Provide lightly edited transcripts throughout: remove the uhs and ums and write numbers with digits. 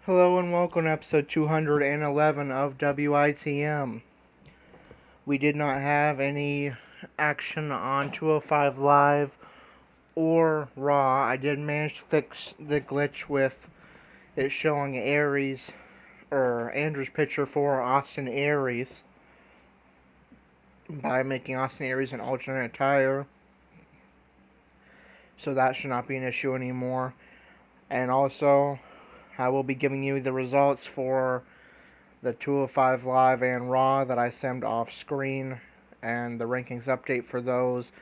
Hello and welcome to episode 211 of WITM. We did not have any action on 205 Live or Raw. I did manage to fix the glitch with it showing Andrew's picture for Austin Aries by making Austin Aries an alternate attire. So that should not be an issue anymore. And also, I will be giving you the results for the 205 Live and Raw that I sent off screen and the rankings update for those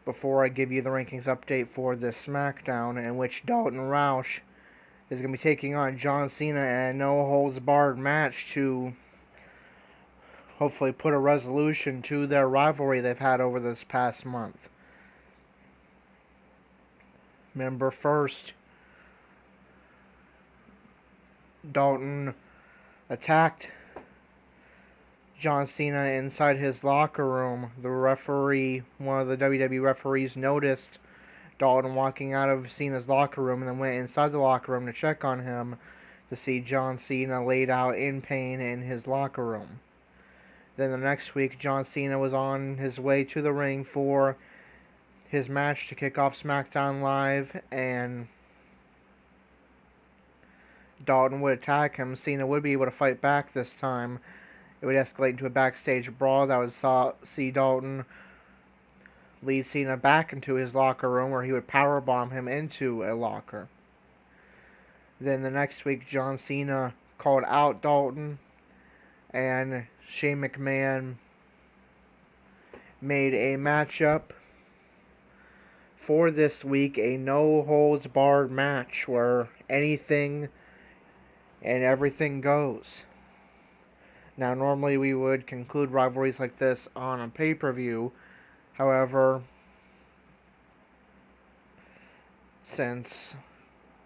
before I give you the rankings update for this SmackDown, in which Dalton Roush is going to be taking on John Cena in a no-holds-barred match to hopefully put a resolution to their rivalry they've had over this past month. Remember, first, Dalton attacked John Cena inside his locker room. The referee, one of the WWE referees, noticed Dalton walking out of Cena's locker room and then went inside the locker room to check on him to see John Cena laid out in pain in his locker room. Then the next week, John Cena was on his way to the ring for his match to kick off SmackDown Live, and Dalton would attack him. Cena would be able to fight back this time. It would escalate into a backstage brawl that would see Dalton lead Cena back into his locker room, where he would powerbomb him into a locker. Then the next week, John Cena called out Dalton, and Shane McMahon made a matchup for this week, a no-holds-barred match where anything and everything goes. Now, normally we would conclude rivalries like this on a pay-per-view. However, since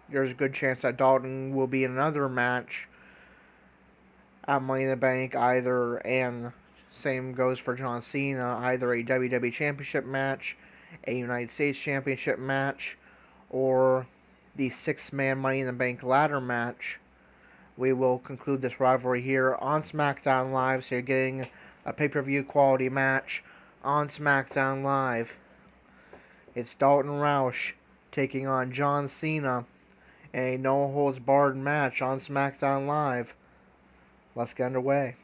there's a good chance that Dalton will be in another match at Money in the Bank, and same goes for John Cena, either a WWE Championship match, a United States Championship match, or the 6-man Money in the Bank ladder match, we will conclude this rivalry here on SmackDown Live. So you're getting a pay-per-view quality match on SmackDown Live. It's Dalton Roush taking on John Cena in a no-holds-barred match on SmackDown Live. Let's get underway.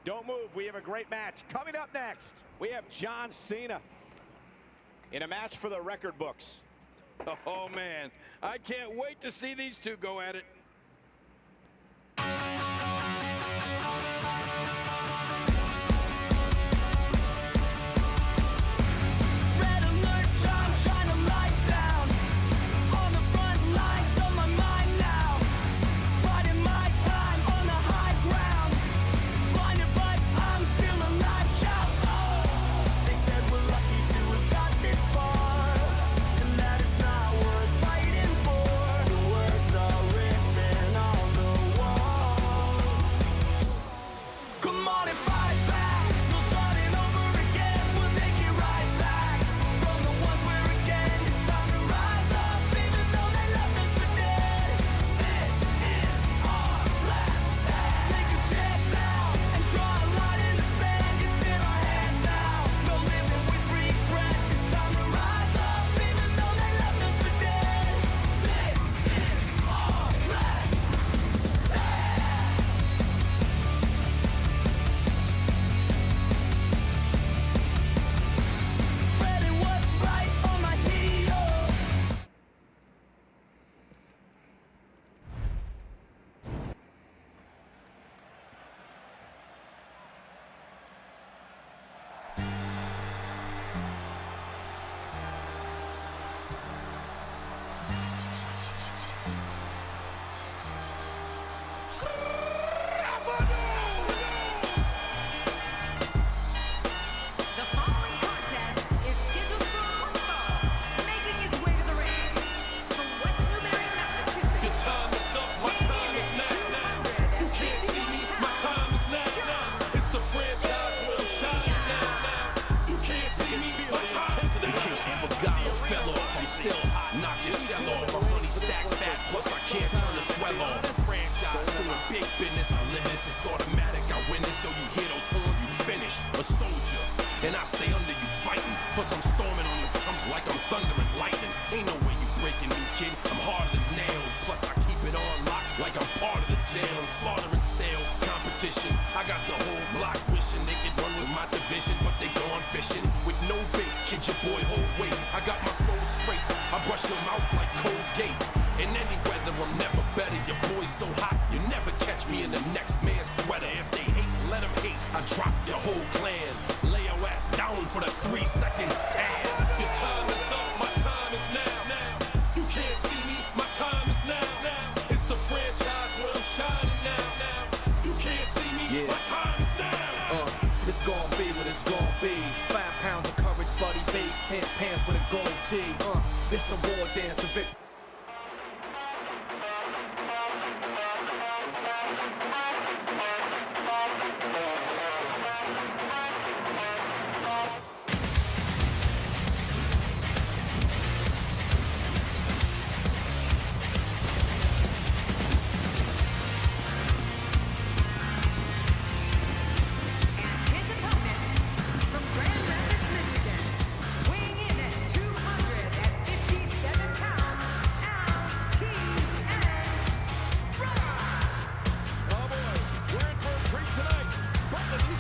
Don't move. We have a great match. Coming up next, we have John Cena in a match for the record books. Oh, man. I can't wait to see these two go at it. big business. I live this, it's automatic. I win this, so you hear those horns, you finish. A soldier, and I stay under you fighting. Plus I'm storming on your trumps like I'm thunder and lightning. Ain't no way you breaking me, kid. I'm harder than nails. Plus I keep it on lock like I'm part of the jail. I'm slaughtering stale competition. I got the whole block wishing they could run with my division, but they gone fishing with no bait. Kid, your boy hold weight. I got my soul straight. I brush your mouth like Colgate. In any weather, I'm never better. Your boy's so hot, you never catch me in the next man's sweater. If they hate, let them hate. I drop your whole clan. Lay your ass down for the 3-second tan. Your time is up, my time is now. You can't see me, my time is now. It's the franchise where I'm shining now. You can't see me, my time is now. It's gon' be what it's gon' be. 5 pounds of courage, buddy base, 10 pants with a gold tee. This a war dance, a victory.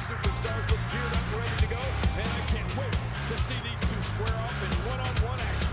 Superstars look geared up, ready to go, and I can't wait to see these two square up in one-on-one action.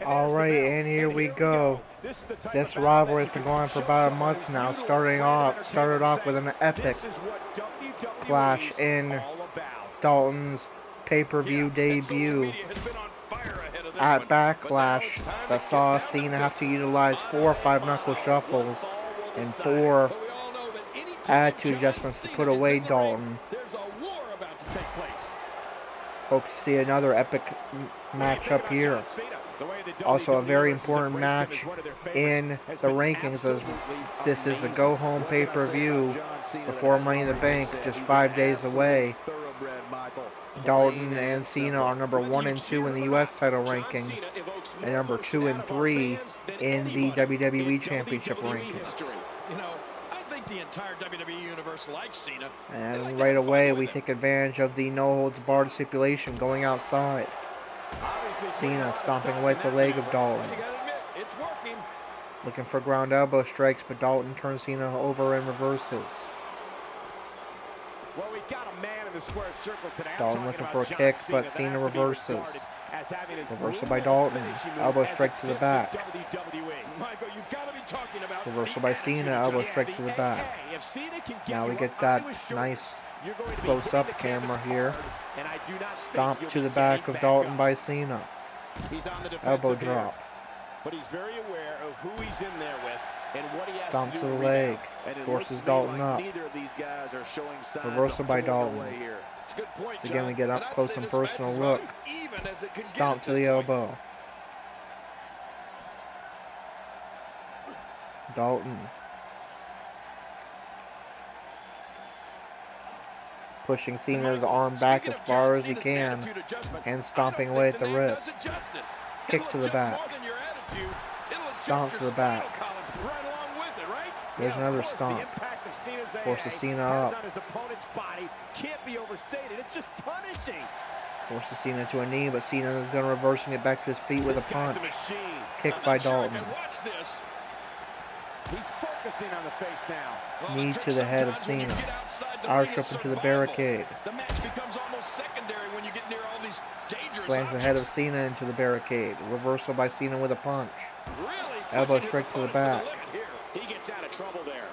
Alright, and here we go. This rivalry has been going for about a month now. Started off with an epic clash in Dalton's pay-per-view debut at Backlash that saw Cena have to utilize 4 5-knuckle shuffles and 4 attitude adjustments to put away Dalton. Hope to see another epic matchup here. Also a very important match in the rankings, as this is the go-home pay-per-view before Money in the Bank, just 5 days away. Dalton and Cena are number 1 and 2 in the U.S. title rankings, and number 2 and 3 in the WWE Championship rankings. The entire WWE universe likes Cena. And right away we take advantage of the no-holds-barred stipulation going outside. Cena stomping away at the leg of Dalton. Looking for ground elbow strikes, but Dalton turns Cena over and reverses. Well, we got a man in the squared circle today. Dalton looking for a kick, but Cena reverses. Reversal by Dalton. Elbow strike to the back. Reversal by Cena. Elbow strike to the back. Now we get that nice close-up camera here. Stomp to the back of Dalton by Cena. Elbow drop. But he's very aware of who he's in there with and what he has Stomp to to do the to leg. rebound. Forces Dalton up. Reversal by Dalton. So again, we get up close and personal look. Stomp to the elbow. Dalton. Pushing Cena's arm back as far as he can and stomping away at the wrist. Kick to the back. Stomp to the back. There's another stomp. Forces Cena up. Forces Cena to a knee, but Cena is going to reverse and get back to his feet with a punch. Kick by Dalton. He's focusing on the face now. Knee to the head of Cena. Irish up into the barricade. The match becomes almost secondary when you get near all these dangerous Slams the head of Cena into the barricade. Reversal by Cena with a punch. Elbow straight to the back. He gets out of trouble there.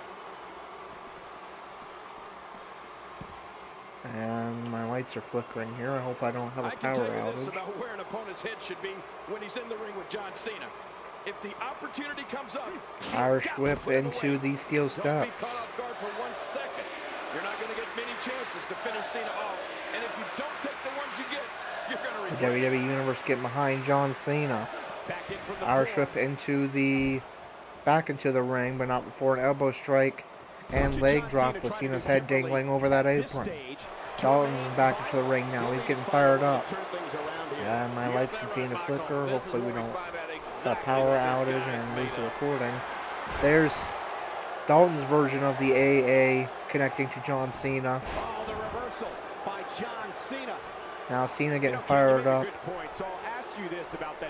And my lights are flickering here. I hope I don't have a power outage. About where an opponent's head should be when he's in the ring with John Cena. If the opportunity comes up, Irish whip into the steel steps. Don't be caught off guard for 1 second. You're not going to get many chances to finish Cena off. And if you don't take the ones you get, you're going to regret WWE Universe getting behind John Cena. Back in from the Irish floor. whip into the back into the ring, but not before an elbow strike and leg drop with Cena's head dangling over that apron. Dalton back into the ring now. He's getting fired up. And my lights continue to flicker. Hopefully we don't have a power outage and lose the recording. There's Dalton's version of the AA connecting to John Cena. Oh, the reversal by John Cena. Now Cena getting fired up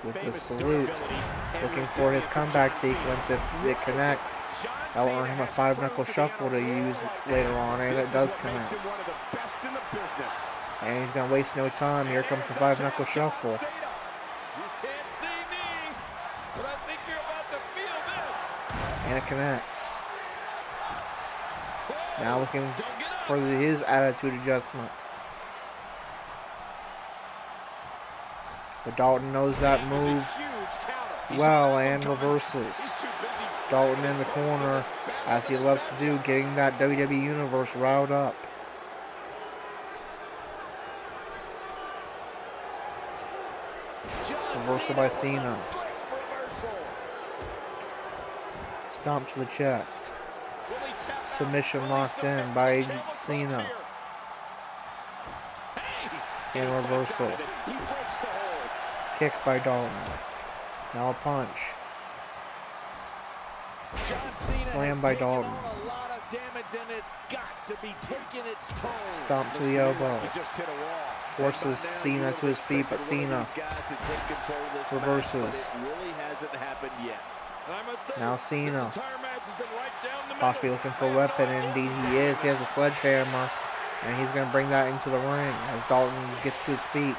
with the salute. Looking for his comeback sequence. If it connects, that'll earn him a 5-knuckle shuffle to use later on, and it does connect. And he's going to waste no time. Here comes the 5-knuckle shuffle. You can't see me, but I think you're about to feel this. And it connects. Now looking for his attitude adjustment. But Dalton knows that move well and reverses. Dalton in the corner, as he loves to do, getting that WWE Universe riled up. Reversal by Cena. Stomp to the chest. Submission locked in by Cena. And reversal. Kick by Dalton. Now a punch. Slam by Dalton. Stomp to the elbow. Forces Cena to his feet, but Cena reverses. Now Cena. Possibly looking for a weapon, and indeed he is. He has a sledgehammer, and he's going to bring that into the ring as Dalton gets to his feet.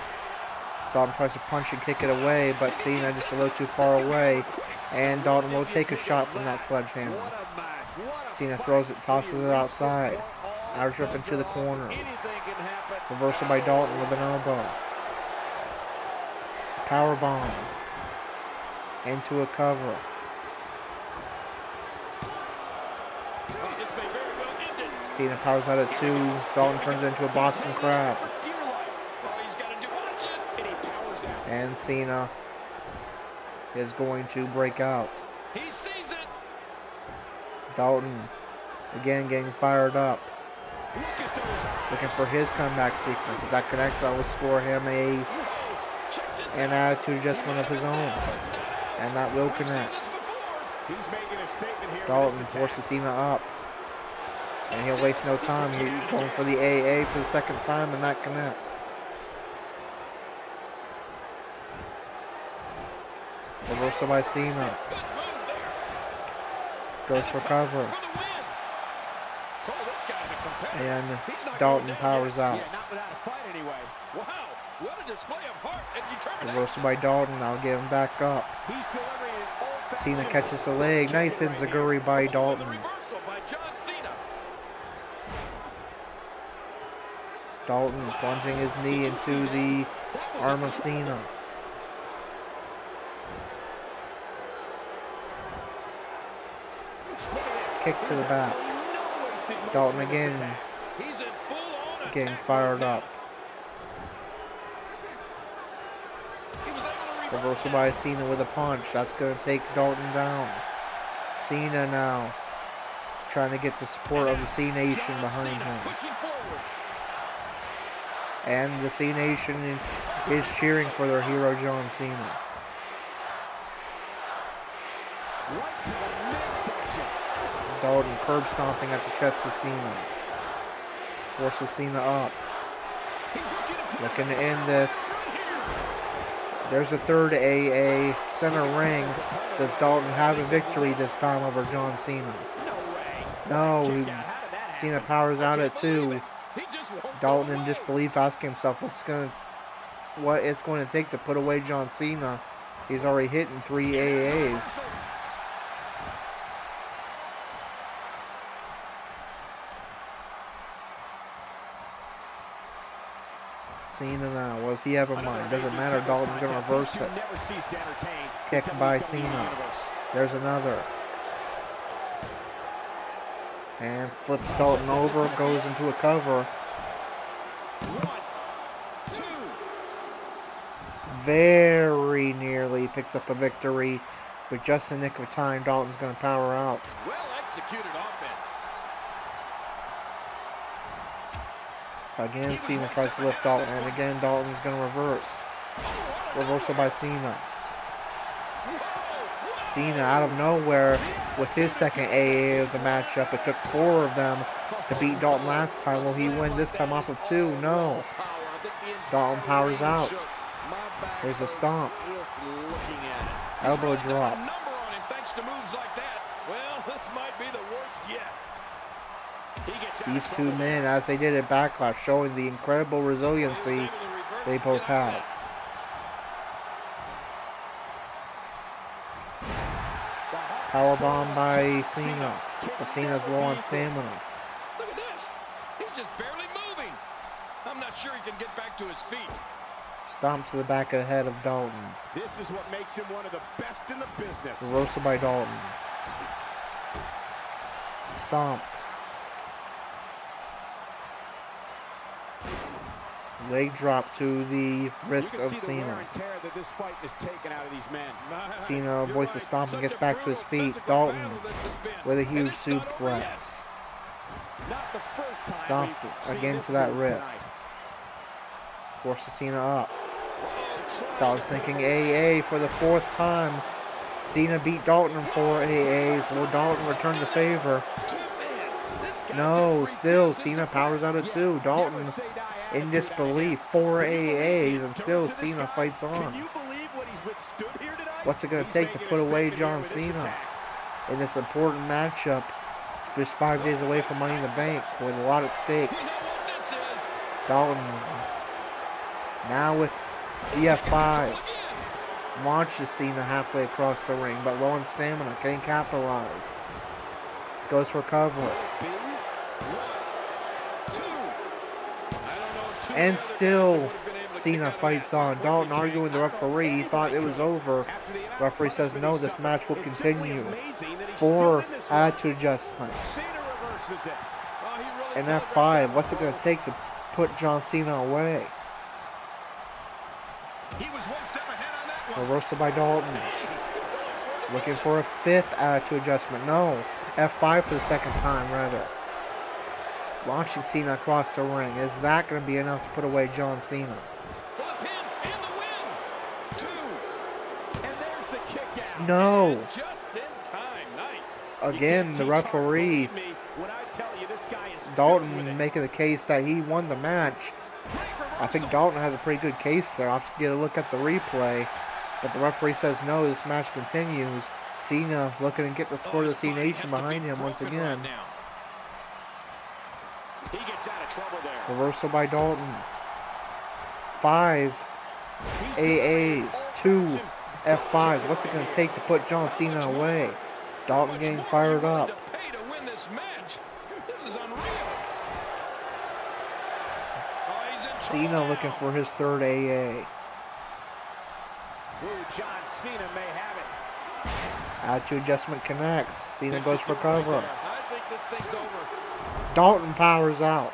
Dalton tries to punch and kick it away, but Cena just a little too far away, and Dalton will take a shot from that sledgehammer. Cena throws it, tosses it outside. Irish up into the corner. Reversal by Dalton with an elbow. Power bomb. Into a cover. Cena powers out at 2. Dalton turns it into a boxing crab. And Cena is going to break out. He sees it. Dalton again getting fired up. Looking for his comeback sequence. If that connects, that will score him an attitude adjustment of his own. And that will connect. Dalton forces Cena up. And he'll waste no time. He's going for the AA for the second time, and that connects. Reversal by Cena. Goes for cover. And Dalton powers out. Reversal by Dalton. I'll get him back up. Cena catches the leg. Nice enziguri by Dalton. Dalton plunging his knee into the arm of Cena. Kick to the back. Dalton again getting fired up. Reversal by Cena with a punch. That's going to take Dalton down. Cena now trying to get the support of the C Nation behind him. And the C Nation is cheering for their hero John Cena. Dalton curb stomping at the chest of Cena. Forces Cena up. Looking to end this. There's a third AA center ring. Does Dalton have a victory this time over John Cena? No, Cena powers out at 2. Dalton in disbelief asking himself what it's going to take to put away John Cena. He's already hitting 3 AAs. Cena now, what does he have in mind? Doesn't matter, Dalton's going to reverse it. Kick by Cena. There's another. And flips Dalton over, goes into a cover. 1, 2. Very nearly picks up a victory, but just in the nick of time, Dalton's going to power out. Well executed offense. Again, Cena tries to lift Dalton, and again, Dalton's going to reverse. Reversal by Cena. Cena out of nowhere with his second AA of the matchup. It took 4 of them to beat Dalton last time. Will he win this time off of 2? No. Dalton powers out. There's a stomp. Elbow drop. These two men, as they did at Backlash, showing the incredible resiliency they both have. Powerbomb by Cena, but Cena's low on stamina. Look at this. He's just barely moving. I'm not sure he can get back to his feet. Stomp to the back of the head of Dalton. This is what makes him one of the best in the business. Reversal by Dalton. Stomp. Leg drop to the wrist of Cena. Cena avoids the stomp and gets back to his feet. Dalton with a huge suplex. Stomp again to that wrist. Forces Cena up. Dalton's thinking AA for the 4th time. Cena beat Dalton in 4 AAs. Will Dalton return the favor? No, still Cena powers out at 2. Dalton in disbelief, 4 AAs, and still Cena fights on. What's it going to take to put away John Cena in this important matchup? Just 5 days away from Money in the Bank with a lot at stake. Dalton now with the F5 launches Cena halfway across the ring, but low on stamina, can't capitalize. Goes for cover. And still, Cena fights on. Dalton arguing with the referee. He thought it was over. Referee says no, this match will continue. 4 attitude adjustments. And F5, what's it going to take to put John Cena away? Reversal by Dalton. Looking for a 5th attitude adjustment. No, F5 for the 2nd time, rather. Launching Cena across the ring. Is that going to be enough to put away John Cena? No. Again, the referee, Dalton making the case that he won the match. I think Dalton has a pretty good case there. I'll have to get a look at the replay. But the referee says no, this match continues. Cena looking to get the score of the C Nation behind him once again. He gets out of trouble there. Reversal by Dalton. 5 AAs, 2 F5s. What's it going to take to put John Cena away? Dalton getting fired up. Cena looking for his 3rd AA. John Cena may have it. Attitude adjustment connects. Cena goes for cover. I think this thing's over. Dalton powers out.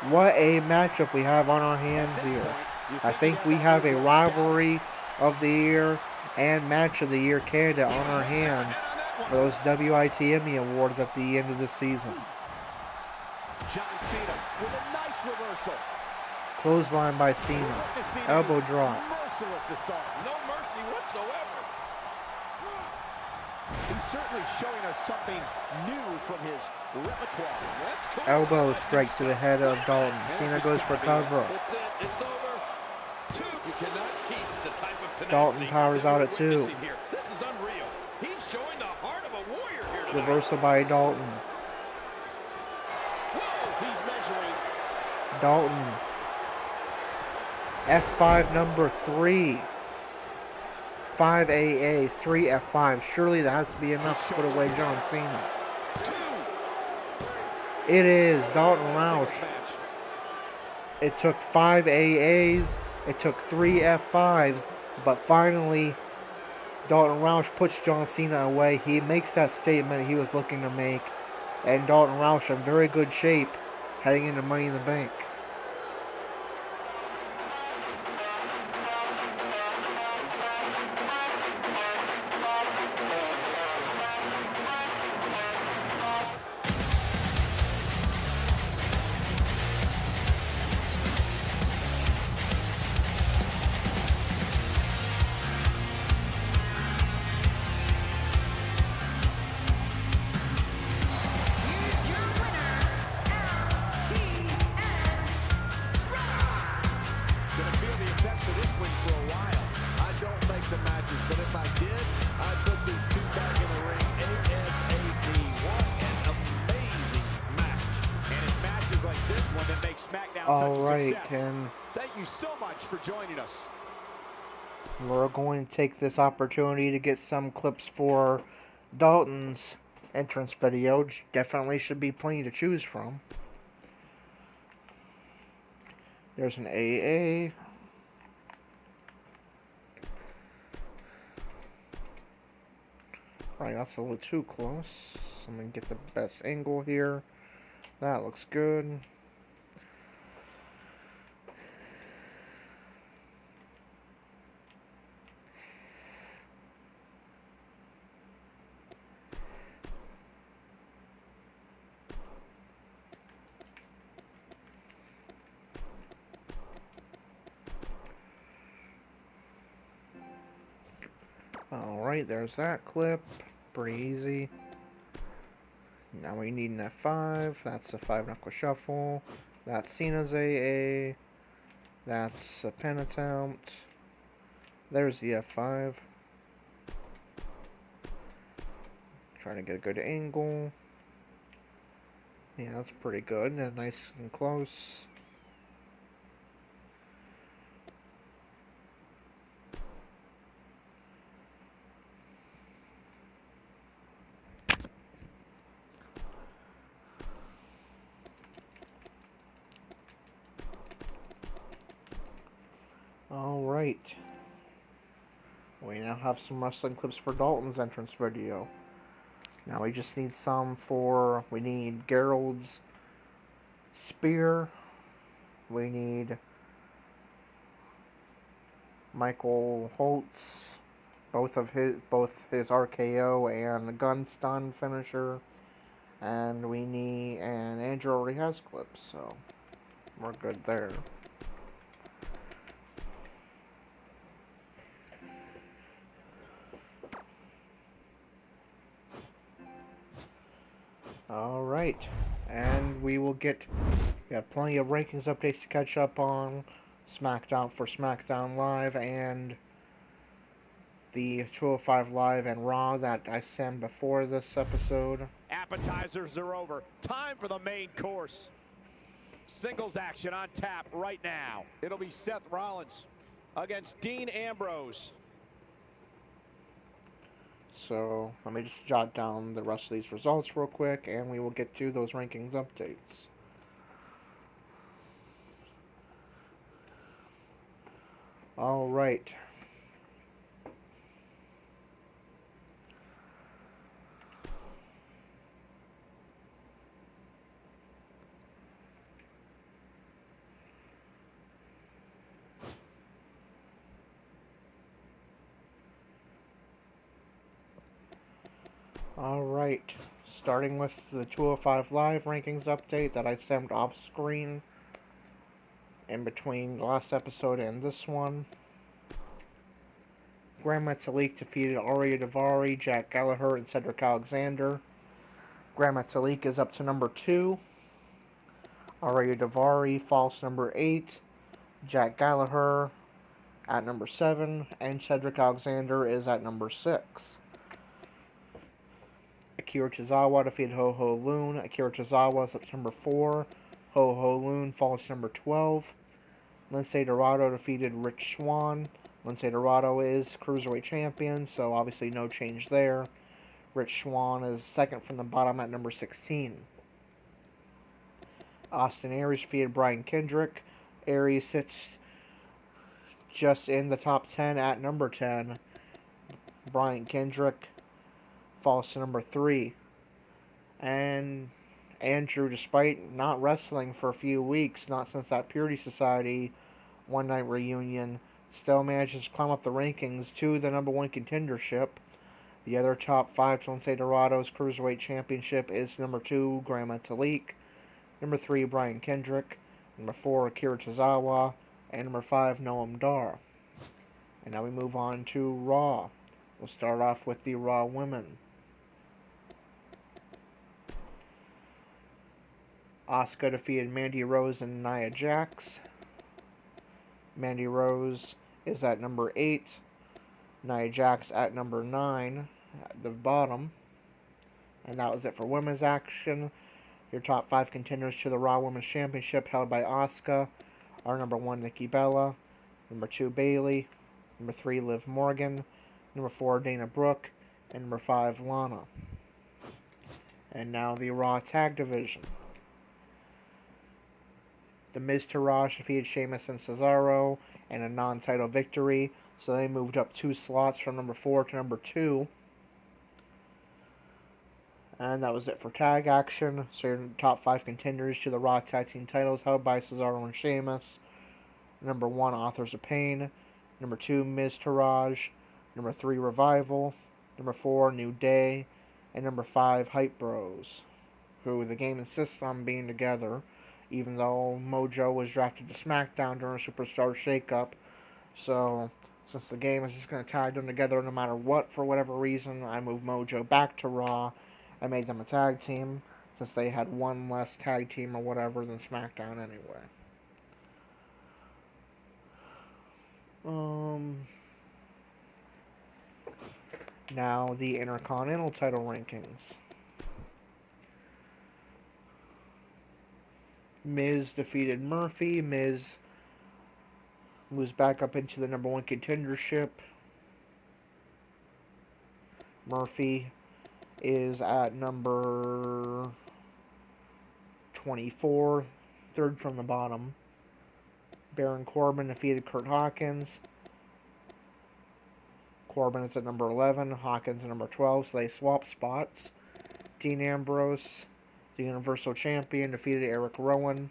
What a matchup we have on our hands here. I think we have a rivalry of the year and match of the year candidate on our hands for those WITM awards at the end of the season. John Cena with a nice reversal. Clothesline by Cena. Elbow drop. Merciless assault. No mercy whatsoever. He's certainly showing us something new from his repertoire. That's cool. Elbow strike to the head of Dalton. Cena goes for cover. It's over. 2. You cannot teach the type of tenacity Dalton powers that out we're at 2. witnessing here. This is unreal. He's showing the heart of a warrior here tonight. Reversal by Dalton. Whoa, he's measuring. Dalton. F5 number 3. 5 AA, 3 F5. Surely that has to be enough to put away John Cena. 2. It is Dalton Singles Roush. match. It took 5 AAs, it took 3 F5s, but finally Dalton Roush puts John Cena away. He makes that statement he was looking to make, and Dalton Roush in very good shape heading into Money in the Bank. Here's your winner, Gonna feel the effects of this win for a while. I don't make the matches, but if I did, I'd put these two back in the ring ASAP. What an amazing match. And it's matches like this one that make SmackDown such a Alright, success. and Thank you so much for joining us. we're going to take this opportunity to get some clips for Dalton's entrance video. Definitely should be plenty to choose from. There's an AA. Alright, that's a little too close. I'm going to get the best angle here. That looks good. Alright, there's that clip. Pretty easy. Now we need an F5. That's a 5-knuckle shuffle. That's Cena's AA. That's a pin attempt. There's the F5. Trying to get a good angle. Yeah, that's pretty good. Nice and close. Alright. We now have some wrestling clips for Dalton's entrance video. Now we just need some for... We need Gerald's spear. We need Michael Holt's both his RKO and gun stun finisher. And we need... And Andrew already has clips, so we're good there. Alright, and we have plenty of rankings updates to catch up on. SmackDown for SmackDown Live and the 205 Live and Raw that I sent before this episode. Appetizers are over. Time for the main course. Singles action on tap right now. It'll be Seth Rollins against Dean Ambrose. So, let me just jot down the rest of these results real quick, and we will get to those rankings updates. Alright. Alright, starting with the 205 Live rankings update that I sent off screen in between the last episode and this one. Grand Metalik defeated Arya Daivari, Jack Gallagher, and Cedric Alexander. Grand Metalik is up to number 2. Arya Daivari falls to number 8. Jack Gallagher at number 7, and Cedric Alexander is at number 6. Akira Tozawa defeated Ho Ho Loon. Akira Tozawa is up number 4. Ho Ho Loon falls to number 12. Lince Dorado defeated Rich Swann. Lince Dorado is Cruiserweight champion, so obviously no change there. Rich Swann is second from the bottom at number 16. Austin Aries defeated Brian Kendrick. Aries sits just in the top 10 at number 10. Brian Kendrick falls to number 3. And Andrew, despite not wrestling for a few weeks, not since that Purity Society one night reunion, still manages to climb up the rankings to the number 1 contendership. The other top 5 to Lince Dorado's Cruiserweight Championship is number 2, Gran Metalik, number 3, Brian Kendrick, number 4, Akira Tozawa, and number 5, Noam Dar. And now we move on to Raw. We'll start off with the Raw women. Asuka defeated Mandy Rose and Nia Jax. Mandy Rose is at number 8. Nia Jax at number 9 at the bottom. And that was it for women's action. Your top 5 contenders to the Raw Women's Championship held by Asuka are number 1, Nikki Bella, number 2, Bayley, number 3, Liv Morgan, number 4, Dana Brooke, and number 5, Lana. And now the Raw Tag Division. The Miz Taraj defeated Sheamus and Cesaro in a non-title victory, so they moved up 2 slots from number 4 to number 2. And that was it for tag action. So your top 5 contenders to the Raw Tag Team titles held by Cesaro and Sheamus. Number 1, Authors of Pain. Number 2, Miz Taraj. Number 3, Revival. Number 4, New Day. And number 5, Hype Bros, who the game insists on being together, even though Mojo was drafted to SmackDown during a Superstar Shakeup. So, since the game is just going to tag them together no matter what, for whatever reason, I moved Mojo back to Raw. I made them a tag team, since they had one less tag team or whatever than SmackDown anyway. Now, the Intercontinental title rankings. Miz defeated Murphy. Miz moves back up into the number 1 contendership. Murphy is at number 24, third from the bottom. Baron Corbin defeated Kurt Hawkins. Corbin is at number 11, Hawkins at number 12, so they swap spots. Dean Ambrose, the Universal Champion, defeated Eric Rowan.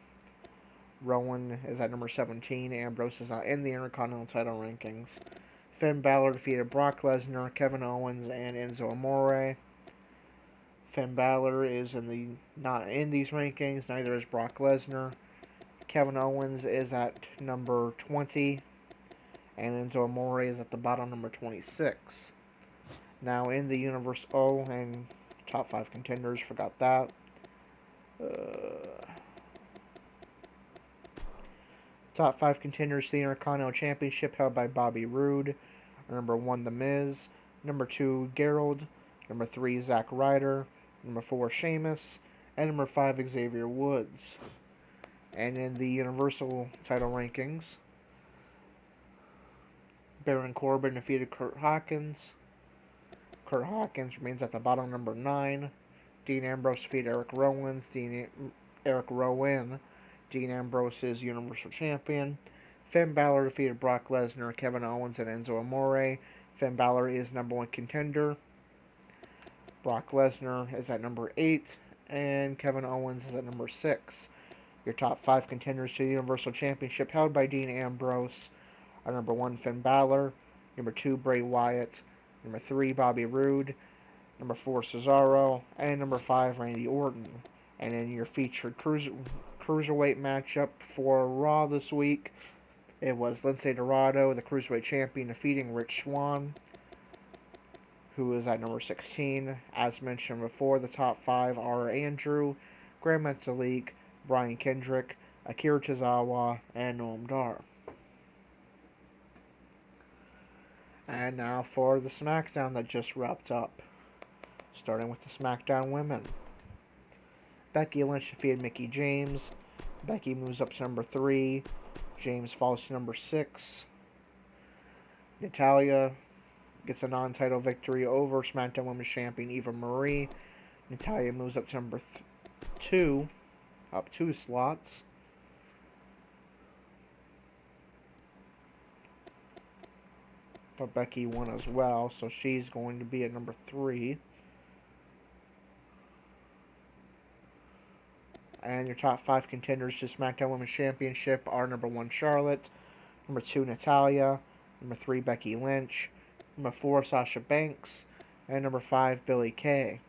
Rowan is at number 17. Ambrose is not in the Intercontinental title rankings. Finn Balor defeated Brock Lesnar, Kevin Owens, and Enzo Amore. Finn Balor is not in these rankings. Neither is Brock Lesnar. Kevin Owens is at number 20. And Enzo Amore is at the bottom, number 26. Now in the Universal... and top 5 contenders, forgot that. Top 5 contenders to the Intercontinental Championship held by Bobby Roode. Number 1, The Miz. Number 2, Gerald. Number 3, Zack Ryder. Number 4, Sheamus. And number 5, Xavier Woods. And in the Universal title rankings, Baron Corbin defeated Kurt Hawkins. Kurt Hawkins remains at the bottom, number 9. Dean Ambrose defeated Eric Rowan. Dean Ambrose is Universal Champion. Finn Balor defeated Brock Lesnar, Kevin Owens, and Enzo Amore. Finn Balor is number 1 contender. Brock Lesnar is at number 8. And Kevin Owens is at number 6. Your top 5 contenders to the Universal Championship held by Dean Ambrose are number 1, Finn Balor. Number 2, Bray Wyatt. Number 3, Bobby Roode. Number 4, Cesaro. And number 5, Randy Orton. And in your featured Cruiserweight matchup for Raw this week, it was Lince Dorado, the Cruiserweight Champion, defeating Rich Swann, who is at number 16. As mentioned before, the top 5 are Andrew, Gran Metalik, Brian Kendrick, Akira Tozawa, and Noam Dar. And now for the SmackDown that just wrapped up. Starting with the SmackDown women. Becky Lynch defeated Mickie James. Becky moves up to number 3. James falls to number 6. Natalya gets a non-title victory over SmackDown Women's Champion Eva Marie. Natalya moves up to number 2. Up 2 slots. But Becky won as well, so she's going to be at number 3. And your top 5 contenders to SmackDown Women's Championship are number 1, Charlotte, number 2, Natalya, number 3, Becky Lynch, number 4, Sasha Banks, and number 5, Billie Kay.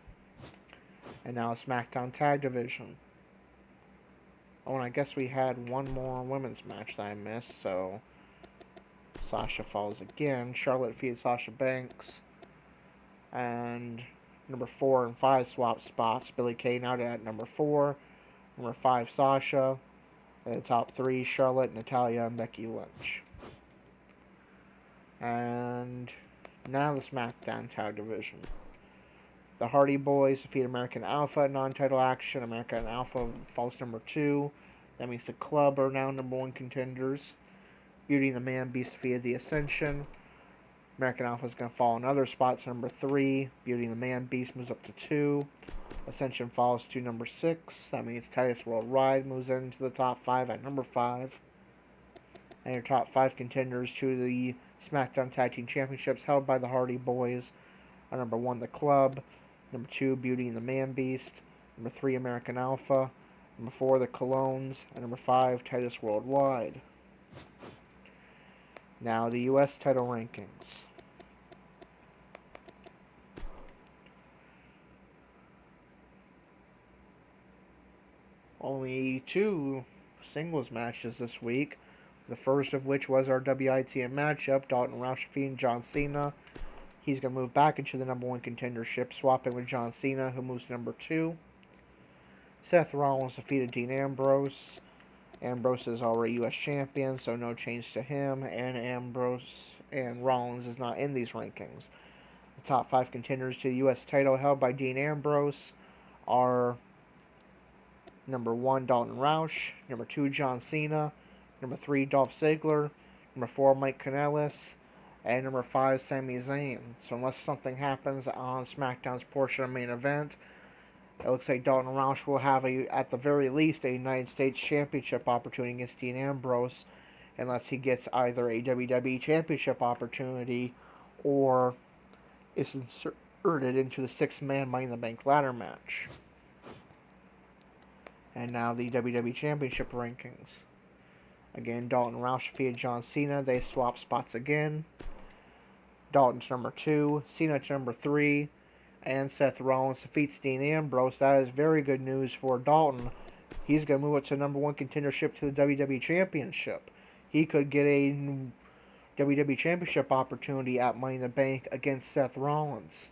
And now SmackDown Tag Division. Oh, and I guess we had one more women's match that I missed, so Sasha falls again. Charlotte defeated Sasha Banks. And number 4 and 5 swap spots. Billie Kay now at number 4. Number 5, Sasha. And the top 3, Charlotte, Natalya, and Becky Lynch. And now the SmackDown Tag Division. The Hardy Boys defeat American Alpha in non-title action. American Alpha falls number 2. That means the Club are now number 1 contenders. Beauty and the Man Beast defeated the Ascension. American Alpha is going to fall another spot to number 3. Beauty and the Man Beast moves up to 2. Ascension falls to number 6. That means Titus Worldwide moves into the top 5 at number 5. And your top 5 contenders to the SmackDown Tag Team Championships held by the Hardy Boys are number 1, the Club. Number 2, Beauty and the Man Beast. Number 3, American Alpha. Number 4, the Colognes. And number 5, Titus Worldwide. Now the U.S. title rankings. Only 2 singles matches this week. The first of which was our WITM matchup, Dalton Roush defeating John Cena. He's going to move back into the number 1 contendership, swapping with John Cena, who moves to number 2. Seth Rollins defeated Dean Ambrose. Ambrose is already U.S. champion, so no change to him. And Rollins is not in these rankings. The top 5 contenders to the U.S. title held by Dean Ambrose are number 1, Dalton Roush. Number 2, John Cena. Number 3, Dolph Ziggler. Number 4, Mike Kanellis. And number 5, Sami Zayn. So unless something happens on SmackDown's portion of main event, it looks like Dalton Roush will have, at the very least, a United States Championship opportunity against Dean Ambrose, unless he gets either a WWE Championship opportunity or is inserted into the 6-man Money in the Bank ladder match. And now the WWE Championship rankings. Again, Dalton Roush defeated John Cena. They swap spots again. Dalton to number 2, Cena to number 3, and Seth Rollins defeats Dean Ambrose. That is very good news for Dalton. He's going to move up to number 1 contendership to the WWE Championship. He could get a WWE Championship opportunity at Money in the Bank against Seth Rollins.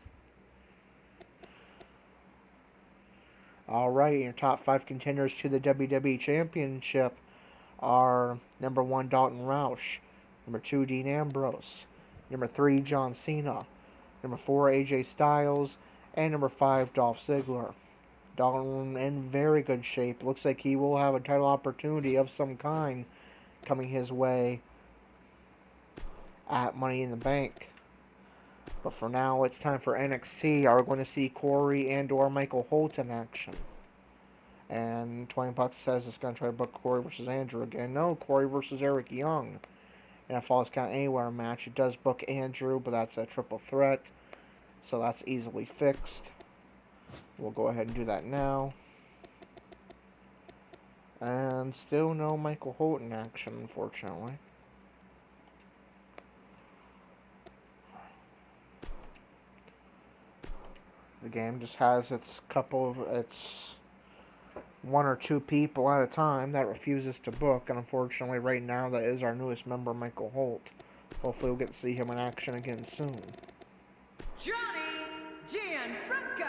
Alright, your top 5 contenders to the WWE Championship are number 1, Dalton Roush. Number 2, Dean Ambrose. Number 3, John Cena. Number 4, AJ Styles. And number 5, Dolph Ziggler. Dalton in very good shape. Looks like he will have a title opportunity of some kind coming his way at Money in the Bank. But for now, it's time for NXT. Are we going to see Corey and or Michael Holt in action? And 20 Bucks says it's going to try to book Corey versus Andrew again. No, Corey versus Eric Young. In a Falls Count Anywhere match, it does book Andrew, but that's a triple threat. So that's easily fixed. We'll go ahead and do that now. And still no Michael Holt in action, unfortunately. The game just has its 1 or 2 people at a time that refuses to book, and unfortunately right now that is our newest member, Michael Holt. Hopefully we'll get to see him in action again soon. Johnny Gianfranco.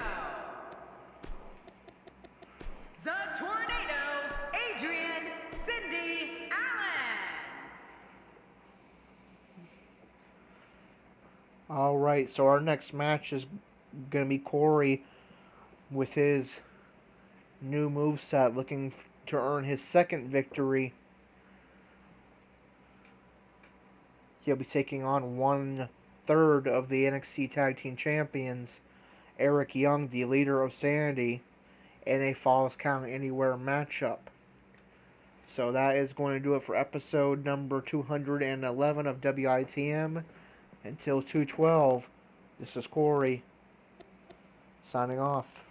The Tornado, Adrian Cindy Allen. Alright, so our next match is going to be Corey with his new moveset, looking to earn his second victory. He'll be taking on 1/3 of the NXT Tag Team Champions, Eric Young, the leader of Sanity, in a Falls Count Anywhere matchup. So that is going to do it for episode number 211 of WITM. Until 212, this is Corey, signing off.